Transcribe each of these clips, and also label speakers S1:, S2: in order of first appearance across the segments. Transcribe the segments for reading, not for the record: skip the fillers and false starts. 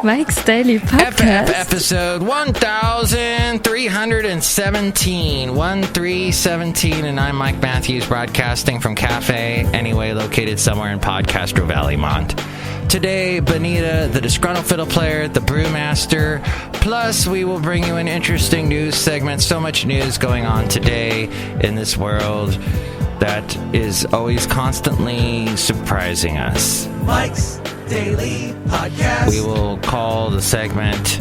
S1: Mike's Daily Podcast.
S2: Episode 1317. 1317, and I'm Mike Matthews, broadcasting from Cafe Anyway, located somewhere in Podcastro Valley, Mont. Today, Benita, the Disgruntled Fiddle Player, the Brewmaster, plus we will bring you an interesting news segment. So much news going on today in this world that is always constantly surprising us.
S3: Mike's Daily Podcast.
S2: We will call the segment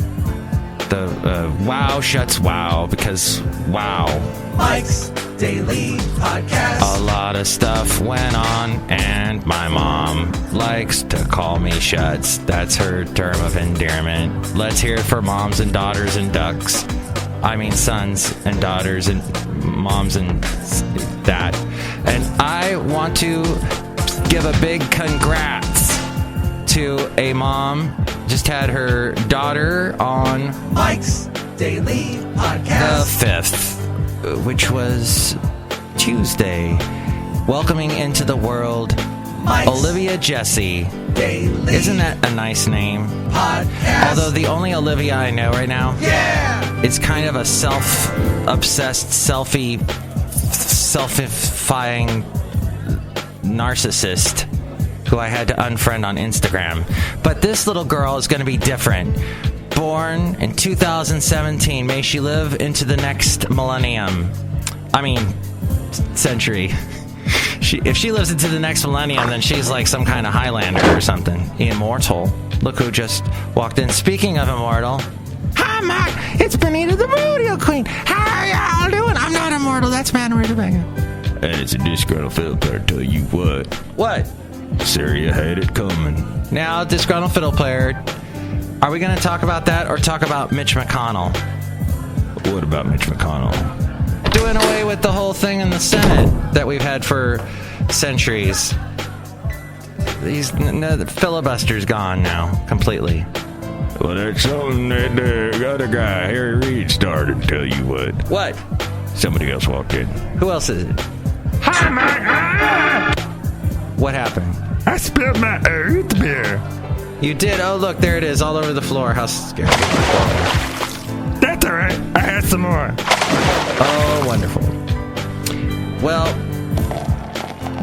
S2: the WOW SCHATZ WOW, because wow.
S3: Mike's Daily Podcast.
S2: A lot of stuff went on, and my mom likes to call me Schuts. That's her term of endearment. Let's hear it for moms and daughters and ducks. I mean sons and daughters and moms and that. And I want to give a big congrats to a mom. Just had her daughter on
S3: Mike's Daily Podcast.
S2: the 5th, which was Tuesday. Welcoming into the world
S3: Mike's
S2: Olivia Jessie.
S3: Daily
S2: Isn't that a nice name?
S3: Podcast.
S2: Although the only Olivia I know right now is kind of a self-obsessed, selfifying narcissist who I had to unfriend on Instagram. But this little girl is going to be different. Born in 2017. May she live into the next millennium. I mean, century. If she lives into the next millennium, then she's like some kind of Highlander or something. Immortal. Look who just walked in. Speaking of immortal. Hi, Mike. It's Benita, the rodeo queen. How are y'all doing? I'm not immortal. That's Madame Rootabega.
S4: And it's a disgruntled fiddle player, tell you what.
S2: What?
S4: Sir, you had it coming.
S2: Now, Disgruntled Fiddle Player. Are we going to talk about that or talk about Mitch McConnell?
S4: What about Mitch McConnell?
S2: Doing away with the whole thing in the Senate that we've had for centuries. The filibuster's gone now, completely.
S4: Well, that's something that the other guy, Harry Reid, started, tell you what.
S2: What?
S4: Somebody else walked in.
S2: Who else is it?
S4: Hi, Mike!
S2: What happened?
S4: I spilled my earth beer.
S2: You did? Oh, look, there it is, all over the floor. How scary.
S4: That's all right. I had some more.
S2: Oh, wonderful. Well,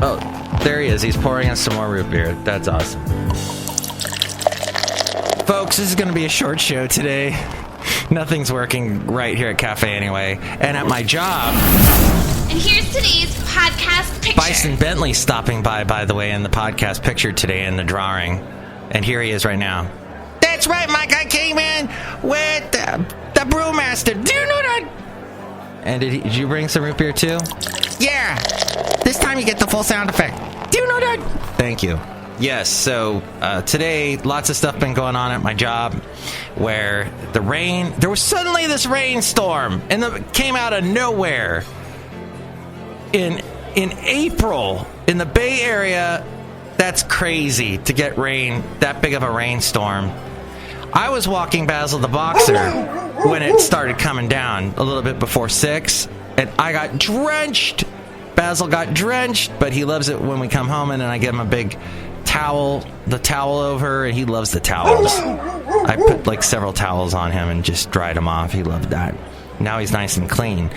S2: oh, there he is. He's pouring us some more root beer. That's awesome. Folks, this is going to be a short show today. Nothing's working right here at Cafe Anyway. And at my job...
S5: And here's today's podcast picture.
S2: Bison Bentley stopping by the way, in the podcast picture today in the drawing. And here he is right now. That's right, Mike. I came in with the Brewmaster. Do you know that? And did you bring some root beer too? Yeah. This time you get the full sound effect. Do you know that? Thank you. Yes, so today, lots of stuff been going on at my job where there was suddenly this rainstorm, and it came out of nowhere. In April, in the Bay Area, that's crazy to get rain, that big of a rainstorm. I was walking Basil the Boxer when it started coming down a little bit before 6, and I got drenched. Basil got drenched, but he loves it when we come home, and then I give him a big towel over, and he loves the towels. I put like several towels on him and just dried him off. He loved that. Now he's nice and clean.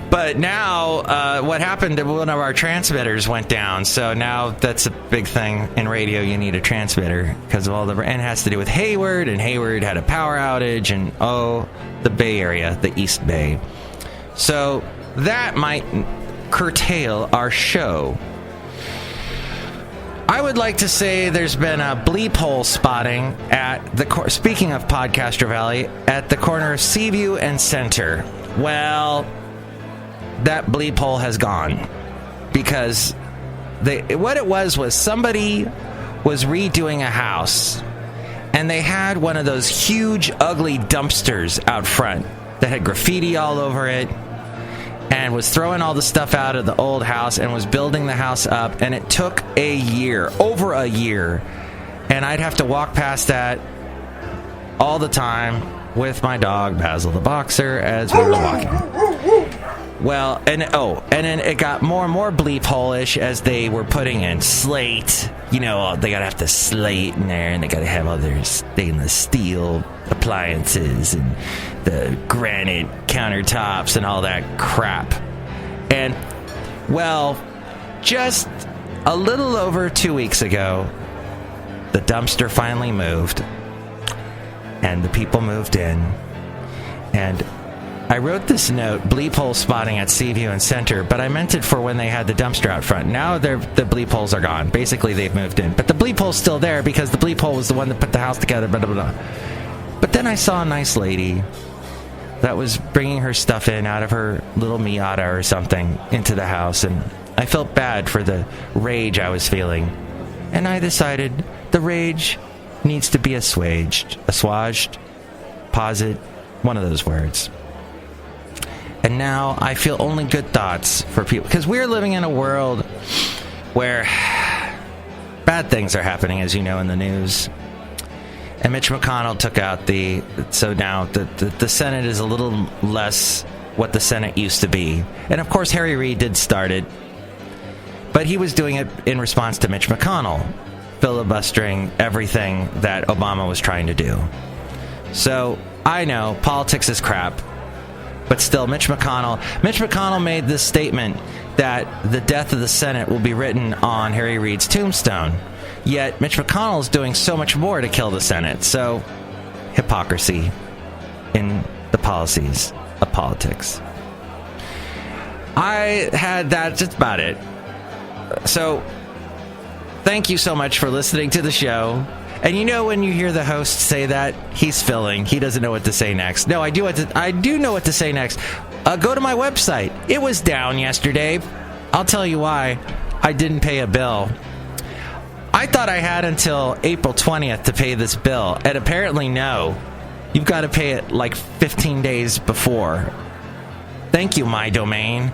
S2: But now, what happened, one of our transmitters went down, so now that's a big thing in radio. You need a transmitter, because of all and it has to do with Hayward, and Hayward had a power outage, and the Bay Area, the East Bay. So that might curtail our show. I would like to say there's been a bleep hole spotting at speaking of Podcastro Valley, at the corner of Seaview and Center. Well, that bleep hole has gone, because what it was somebody was redoing a house, and they had one of those huge, ugly dumpsters out front that had graffiti all over it, and was throwing all the stuff out of the old house and was building the house up, and it took over a year, and I'd have to walk past that all the time with my dog, Basil the Boxer, as we were walking. Well, and then it got more and more bleep hole-ish as they were putting in slate, they gotta have the slate in there, and they gotta have all their stainless steel appliances and the granite countertops and all that crap. And, well, just a little over 2 weeks ago, the dumpster finally moved, and the people moved in, and I wrote this note, bleep hole spotting at Seaview and Center, but I meant it for when they had the dumpster out front. Now the bleep holes are gone. Basically, they've moved in. But the bleep hole's still there because the bleep hole was the one that put the house together, blah, blah, blah. But then I saw a nice lady that was bringing her stuff in out of her little Miata or something into the house, and I felt bad for the rage I was feeling. And I decided the rage needs to be assuaged, posit, one of those words. And now I feel only good thoughts for people, because we're living in a world where bad things are happening, as you know, in the news. And Mitch McConnell took out so now the Senate is a little less what the Senate used to be. And of course, Harry Reid did start it, but he was doing it in response to Mitch McConnell filibustering everything that Obama was trying to do. So I know politics is crap. But still, Mitch McConnell made this statement that the death of the Senate will be written on Harry Reid's tombstone. Yet, Mitch McConnell is doing so much more to kill the Senate. So, hypocrisy in the policies of politics. That's about it. So, thank you so much for listening to the show. And when you hear the host say that, he's filling. He doesn't know what to say next. No, I do know what to say next. Go to my website. It was down yesterday. I'll tell you why. I didn't pay a bill. I thought I had until April 20th to pay this bill. And apparently, no. You've got to pay it like 15 days before. Thank you, my domain.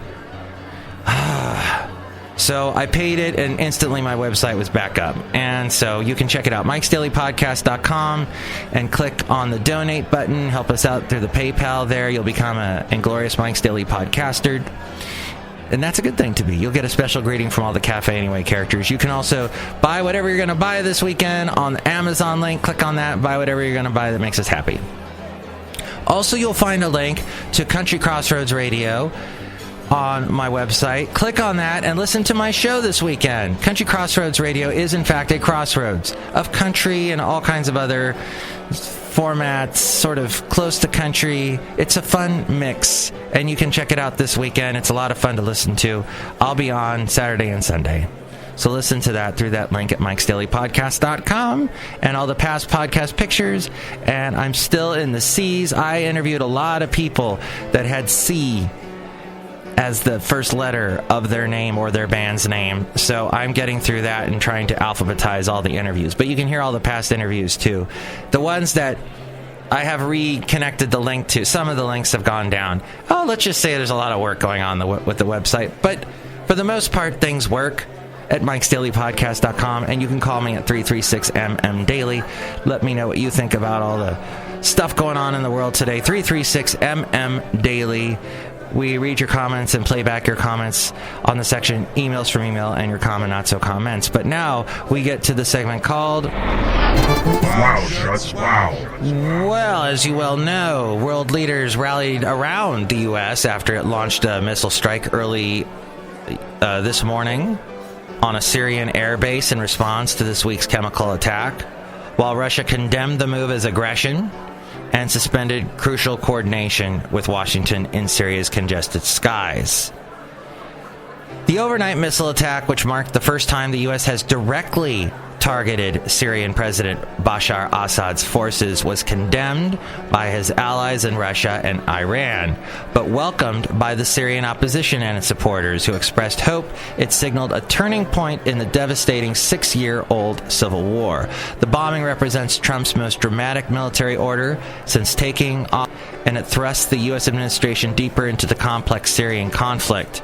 S2: So I paid it, and instantly my website was back up. And so you can check it out, MIKEs-DAILY-PODCAST.com, and click on the donate button. Help us out through the PayPal there. You'll become an inglorious Mike's Daily Podcaster. And that's a good thing to be. You'll get a special greeting from all the Cafe Anyway characters. You can also buy whatever you're going to buy this weekend on the Amazon link. Click on that. Buy whatever you're going to buy that makes us happy. Also, you'll find a link to Country Crossroads Radio on my website. Click on that and listen to my show this weekend. Country Crossroads Radio is, in fact, a crossroads of country and all kinds of other formats, sort of close to country. It's a fun mix, and you can check it out this weekend. It's a lot of fun to listen to. I'll be on Saturday and Sunday. So listen to that through that link at MIKEs-DAILY-PODCAST.com, and all the past podcast pictures. And I'm still in the C's. I interviewed a lot of people that had C as the first letter of their name or their band's name. So I'm getting through that and trying to alphabetize all the interviews. But you can hear all the past interviews, too. The ones that I have reconnected the link to, some of the links have gone down. Oh, let's just say there's a lot of work going on with the website. But for the most part, things work at MIKEs-DAILY-PODCAST.com, and you can call me at 336-MM-DAILY. Let me know what you think about all the stuff going on in the world today. 336-MM-DAILY. We read your comments and play back your comments on the section Emails from Email and your Common Not So Comments. But now we get to the segment called
S4: Wow Schatz Wow.
S2: Well, as you well know, world leaders rallied around the U.S. after it launched a missile strike early this morning on a Syrian air base in response to this week's chemical attack, while Russia condemned the move as aggression and suspended crucial coordination with Washington in Syria's congested skies. The overnight missile attack, which marked the first time the U.S. has directly targeted Syrian President Bashar Assad's forces, was condemned by his allies in Russia and Iran, but welcomed by the Syrian opposition and its supporters, who expressed hope it signaled a turning point in the devastating 6-year-old civil war. The bombing represents Trump's most dramatic military order since taking off, and it thrusts the U.S. administration deeper into the complex Syrian conflict.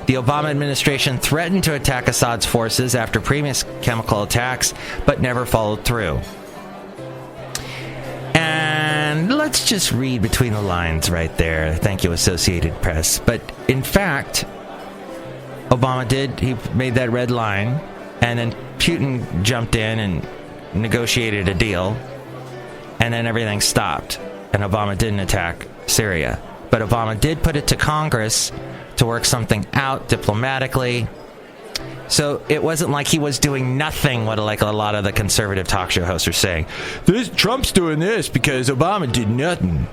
S2: The Obama administration threatened to attack Assad's forces after previous chemical attacks, but never followed through. And let's just read between the lines right there. Thank you, Associated Press. But in fact, Obama he made that red line, And then Putin jumped in and negotiated a deal. And then everything stopped. And Obama didn't attack Syria. But Obama did put it to Congress to work something out diplomatically. So it wasn't like he was doing nothing, what like a lot of the conservative talk show hosts are saying. Trump's doing this because Obama did nothing.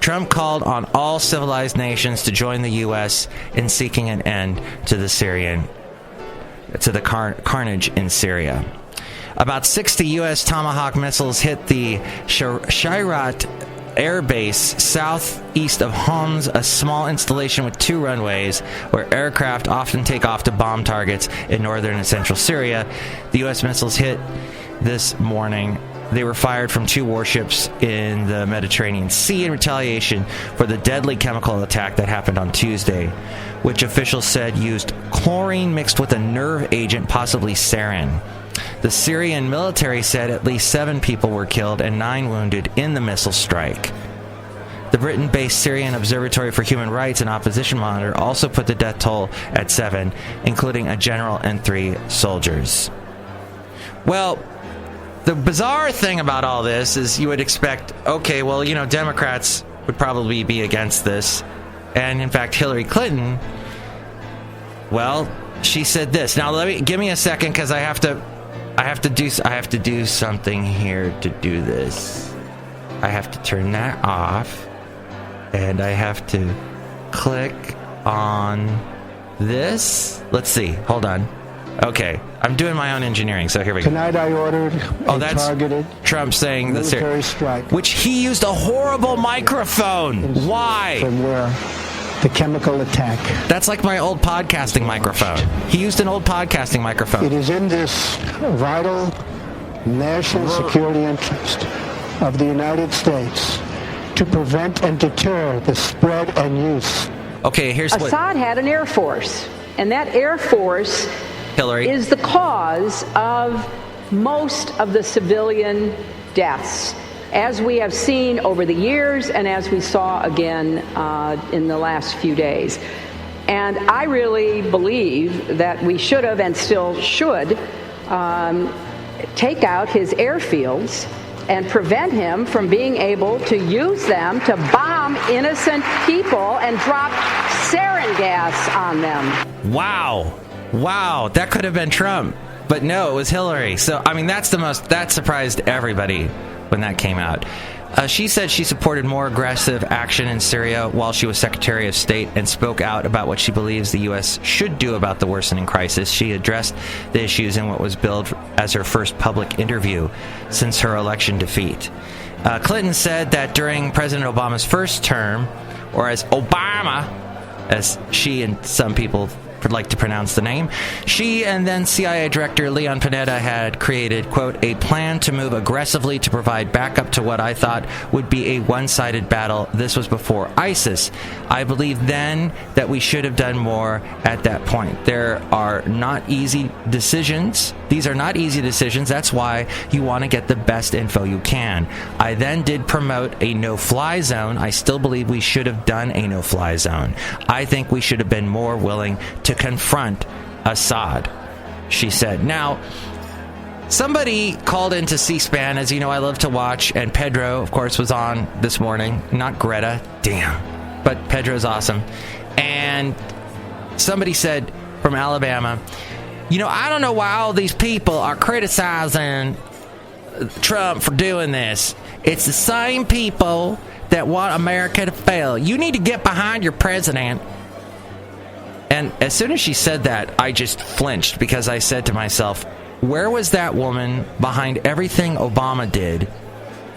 S2: Trump called on all civilized nations to join the U.S. in seeking an end to the carnage in Syria. About 60 U.S. Tomahawk missiles hit the Shayrat Air Base southeast of Homs, a small installation with 2 runways where aircraft often take off to bomb targets in northern and central Syria. The U.S. missiles hit this morning. They were fired from 2 warships in the Mediterranean Sea in retaliation for the deadly chemical attack that happened on Tuesday, which officials said used chlorine mixed with a nerve agent, possibly sarin. The Syrian military said at least 7 people were killed and 9 wounded in the missile strike. The Britain-based Syrian Observatory for Human Rights and Opposition Monitor also put the death toll at 7, including a general and 3 soldiers. Well, the bizarre thing about all this is you would expect, okay, well, Democrats would probably be against this. And in fact, Hillary Clinton, well, she said this. Now, give me a second because I have to do something here to do this. I have to turn that off, and I have to click on this. Let's see. Hold on. Okay, I'm doing my own engineering, so here we go.
S6: Tonight I ordered a targeted
S2: Trump saying
S6: military strike,
S2: which he used a horrible microphone. Why?
S6: From where the chemical attack.
S2: That's like my old podcasting microphone. He used an old podcasting microphone.
S6: It is in this vital national security interest of the United States to prevent and deter the spread and use.
S2: Okay, here's what...
S7: Assad had an air force, and that air force...
S2: Hillary.
S7: ...is the cause of most of the civilian deaths, as we have seen over the years and as we saw again in the last few days. And I really believe that we should have and still should take out his airfields and prevent him from being able to use them to bomb innocent people and drop sarin gas on them.
S2: Wow, that could have been Trump, but no, it was Hillary. So, I mean, that surprised everybody when that came out. She said she supported more aggressive action in Syria while she was Secretary of State and spoke out about what she believes the U.S. should do about the worsening crisis. She addressed the issues in what was billed as her first public interview since her election defeat. Clinton said that during President Obama's first term, or as Obama, as she and some people would like to pronounce the name, she and then CIA Director Leon Panetta had created, quote, a plan to move aggressively to provide backup to what I thought would be a one-sided battle. This was before ISIS. I believe then that we should have done more at that point. There are not easy decisions. These are not easy decisions. That's why you want to get the best info you can. I then did promote a no-fly zone. I still believe we should have done a no-fly zone. I think we should have been more willing to confront Assad, she said. Now, somebody called into C-SPAN, as you know I love to watch, and Pedro, of course, was on this morning. Not Greta. Damn. But Pedro's awesome. And somebody said from Alabama, I don't know why all these people are criticizing Trump for doing this. It's the same people that want America to fail. You need to get behind your president. And as soon as she said that, I just flinched because I said to myself, where was that woman behind everything Obama did?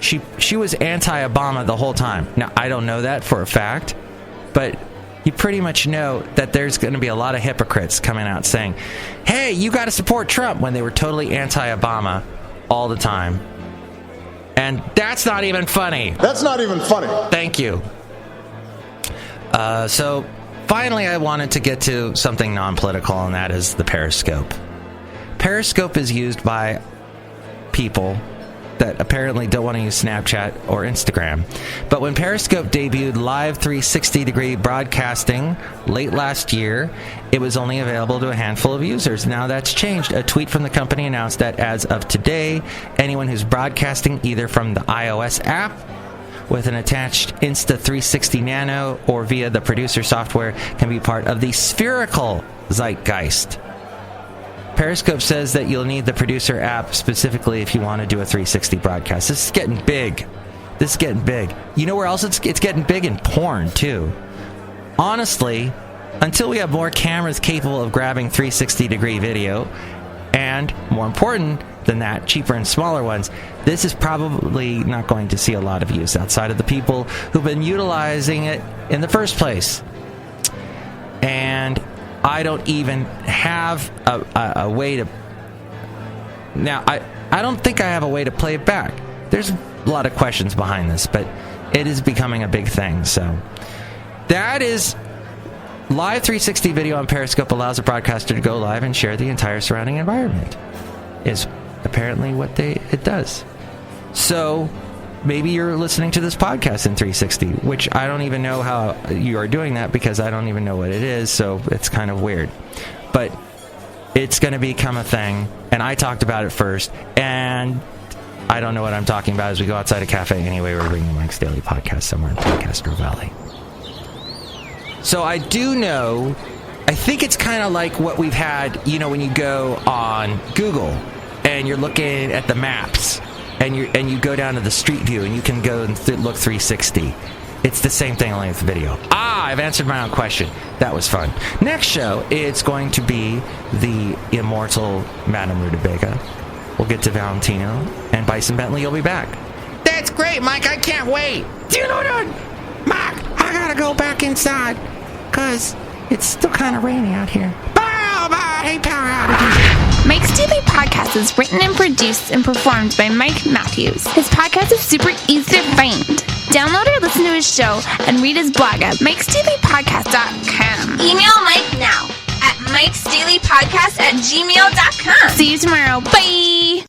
S2: She was anti-Obama the whole time. Now, I don't know that for a fact, but you pretty much know that there's going to be a lot of hypocrites coming out saying, hey, you got to support Trump, when they were totally anti-Obama all the time. And that's not even funny.
S8: That's not even funny.
S2: Thank you. So finally, I wanted to get to something non-political, and that is the Periscope. Periscope is used by people that apparently don't want to use Snapchat or Instagram. But when Periscope debuted live 360-degree broadcasting late last year, it was only available to a handful of users. Now that's changed. A tweet from the company announced that as of today, anyone who's broadcasting either from the iOS app with an attached Insta360 Nano or via the producer software can be part of the spherical zeitgeist. Periscope says that you'll need the producer app specifically if you want to do a 360 broadcast. This is getting big. You know where else it's getting big? In porn, too. Honestly, until we have more cameras capable of grabbing 360-degree video, and more important than that, cheaper and smaller ones, this is probably not going to see a lot of use outside of the people who've been utilizing it in the first place. And I don't even have a way to... Now, I don't think I have a way to play it back. There's a lot of questions behind this, but it is becoming a big thing. So that is... Live 360 video on Periscope allows a broadcaster to go live and share the entire surrounding environment. Is apparently what it does. So maybe you're listening to this podcast in 360, which I don't even know how you are doing that because I don't even know what it is, so it's kind of weird. But it's going to become a thing, and I talked about it first, and I don't know what I'm talking about as we go outside a cafe. Anyway, we're bringing Mike's Daily Podcast somewhere in Podcastro Valley. So I do know, I think it's kind of like what we've had, when you go on Google and you're looking at the maps and you go down to the street view and you can go and look 360. It's the same thing, only with video. I've answered my own question. That was fun. Next show, it's going to be the immortal Madame Rootabega. We'll get to Valentino, and Bison Bentley will be back. That's great, Mike. I can't wait. Do you know what? Mike, I gotta go back inside because it's still kind of rainy out here. Hey, power outages.
S5: Mike's Daily Podcast is written and produced and performed by Mike Matthews. His podcast is super easy to find. Download or listen to his show and read his blog at MIKEs-DAILY-PODCAST.com. Email Mike now at MIKEs-DAILY-PODCAST@gmail.com. See you tomorrow. Bye!